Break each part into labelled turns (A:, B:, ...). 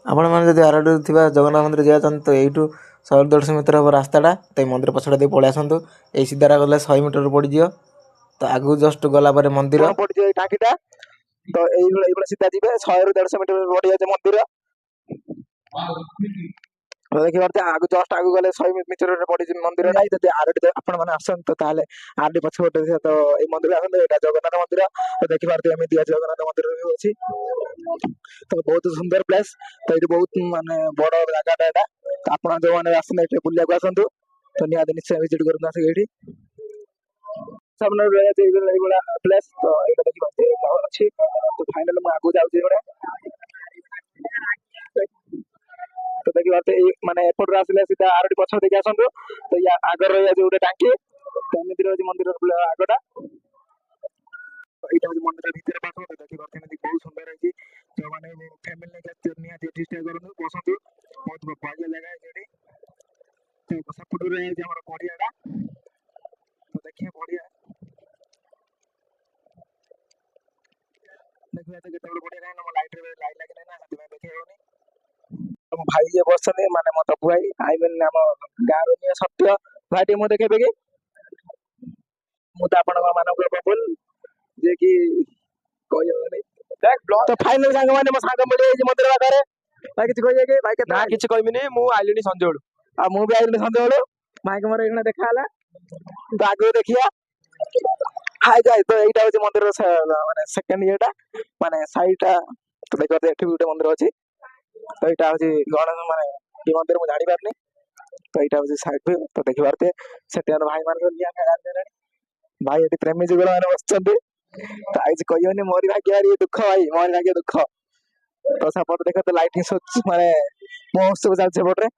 A: ଆପଣମାନେ ଯଦି ଆରଡ଼ିରୁ ଥିବା ଜଗନ୍ନାଥ ମନ୍ଦିର ଯିବା ଚାହାନ୍ତି ତ ଏଇଠୁ 150 ମିଟର ହେବ ରାସ୍ତାଟା। ତ ଏଇ ମନ୍ଦିର ପଛଟା ଦେଇ ପଳେଇ ଆସନ୍ତୁ। ଏଇ ସିଧାରା ଗଲେ 100 ମିଟର ପଡ଼ିଯିବ। ତ ଆଗକୁ ଜଷ୍ଟ ଗଲା ପରେ ମନ୍ଦିର
B: ପଡ଼ିଯିବ ଏଇ ଟାଙ୍କିଟା। ତ এইଭଳିଆ ସିଧା ଯିବେ 100 ରୁ 150 ମିଟର ପଡ଼ିଯାଉଛି ମନ୍ଦିର। ଦେଖିପାରୁଥିବେ ଆଗକୁ ଜଷ୍ଟ ଆଗକୁ ଗଲେ 100 ମିଟରରେ ପଡ଼ିଯିବ ମନ୍ଦିର। ଯଦି ଆରଡ଼ି ଆପଣ ମାନେ ଆସନ୍ତି ତ ତାହେଲେ ଆରଡ଼ି ପଛପଟେ ତ ଏଇ ମନ୍ଦିର ଆସନ୍ତୁ। ଏଇଟା ଜଗନ୍ନାଥ ମନ୍ଦିର। ତ ଦେଖିପାରୁଥିବେ ଏମିତି ଜଗନ୍ନାଥ ମନ୍ଦିର ବି ଅଛି। ତ ବହୁତ ସୁନ୍ଦର ପ୍ଲେସ। ତ ଏଇଠି ବହୁତ ମାନେ ବଡ଼ ଜାଗାଟା ଏଇଟା। ତ ଆପଣ ଯୋଉମାନେ ଆସନ୍ତି ଏଠି ବୁଲିବାକୁ ଆସନ୍ତୁ ତ ନିହାତି ନିଶ୍ଚୟ ଭିଜିଟ୍ କରନ୍ତୁ ଆସିକି ଏଇଠି। ସାମ୍ନାରେ ରହିଯାଇଛି ଏଇଭଳିଆ ପ୍ଲେସ। ତ ଏଇଟା ଦେଖିପାରୁଥିବେ ଅଛି। ତ ଫାଇନାଲ ମୁଁ ଆଗକୁ ଯାଉଛି ଏଇଭଳିଆ। ତ ଦେଖିପାରୁଥିବେ ଏଇ ମାନେ ଏପଟରୁ ଆସିଲେ ସିଧା ଆରଡ଼ି ପଛ ଦେଇକି ଆସନ୍ତୁ। ତ ୟା ଆଗରେ ରହିଯାଉଛି ଗୋଟେ ଟାଙ୍କି। ତ ଏମିତି ରହିଛି ମନ୍ଦିରର ଆଗଟା। ଏଇଟା ହଉଛି ମନ୍ଦିର ଭିତରେ ପାଖ। ଦେଖିପାରୁଥିବେ ଏମିତି ବହୁତ ସୁନ୍ଦର ହେଇଛି। ଯୋଉମାନେ ଫ୍ୟାମିଲି ନେଇକି ଆସିଥିବେ ନିହାତି ଏଠି ଷ୍ଟେ କରନ୍ତୁ ବସନ୍ତୁ। ବହୁତ ବଢ଼ିଆ ଜାଗା ହେଇଛି ଏଠି। ସେପଟକୁ ରହିଯାଇଛି ଆମର ପଡ଼ିଆଟା। ତ ଦେଖିବେ ବଢ଼ିଆ ଦେଖିବା କେତେବେଳେ ବଢ଼ିଆ କାହିଁକି ମୋ ଲାଇଟ୍ ଲାଗିନି ନା ସେଥିପାଇଁ ଦେଖି ହଉନି। ମୋ ଭାଇ ଯିଏ ବସିଛନ୍ତି ମାନେ ମୋ ତପୁ ଭାଇ ଆଇ ମିନ୍ ଆମ ଗାଁର ଯିଏ ସତ୍ୟ ଭାଇ ଟିକେ ମୁଁ ଦେଖେଇବେ କି? ମୁଁ ତ ଆପଣଙ୍କ ମାନଙ୍କ ବବୁଲ ଯିଏ କି କହିହବନି। ତ ଫାଇନାଲ ସାଙ୍ଗମାନେ ମୋ ସାଙ୍ଗ ମିଳିଯାଇଛି ମନ୍ଦିର ପାଖରେ। ଭାଇ କିଛି କହିବେ କି? ଭାଇ କେତେ
C: ନା କିଛି କହିବିନି, ମୁଁ ଆଇଲିଣି ସଞ୍ଜବେଳୁ।
B: ଆଉ ମୁଁ ବି ଆଇଲିଣି ସଞ୍ଜବେଳୁ। ଭାଇଙ୍କ ମୋର ଏଇନା ଦେଖା ହେଲା। ତ ଆଗକୁ ଦେଖିବା। ହାଇ ଯାଇ ତ ଏଇଟା ହଉଛି ମନ୍ଦିରର ମାନେ ସେକେଣ୍ଡ ଇଏଟା ମାନେ ସାଇଟା। ତ ଦେଖିପାରୁଥିବେ ଏଠି ବି ଗୋଟେ ମନ୍ଦିର ଅଛି। ତ ଏଇଟା ହଉଛି ଗଣେଶ ମାନେ କି ମନ୍ଦିର ମୁଁ ଜାଣିପାରୁନି। ତ ଏଇଟା ହଉଛି ସାଇଡ ଭ୍ୟୁ। ତ ଦେଖିପାରୁଥିବେ ସେଠି ଆମର ଭାଇ ମାନଙ୍କ ନିଆଁ ଖାଇଲାଣି। ଭାଇ ଏଠି ପ୍ରେମୀ ଯୁଗଳ ମାନେ ବସିଛନ୍ତି। ତ ଆଉ କିଛି କହିବନି। ମୋରି ଭାଗ୍ୟ ଭାରି ଦୁଃଖ ଭାଇ, ମୋରି ଭାଗ୍ୟ ଦୁଃଖ। ତ ସେପଟେ ଦେଖ ତ ଲାଇଟିଂ ମାନେ ମହୋତ୍ସବ ଚାଲିଛି ସେପଟରେ।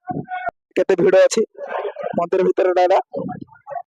B: କେତେ ଭିଡ ଅଛି ମନ୍ଦିର ଭିତରଟା ଏଇଟା।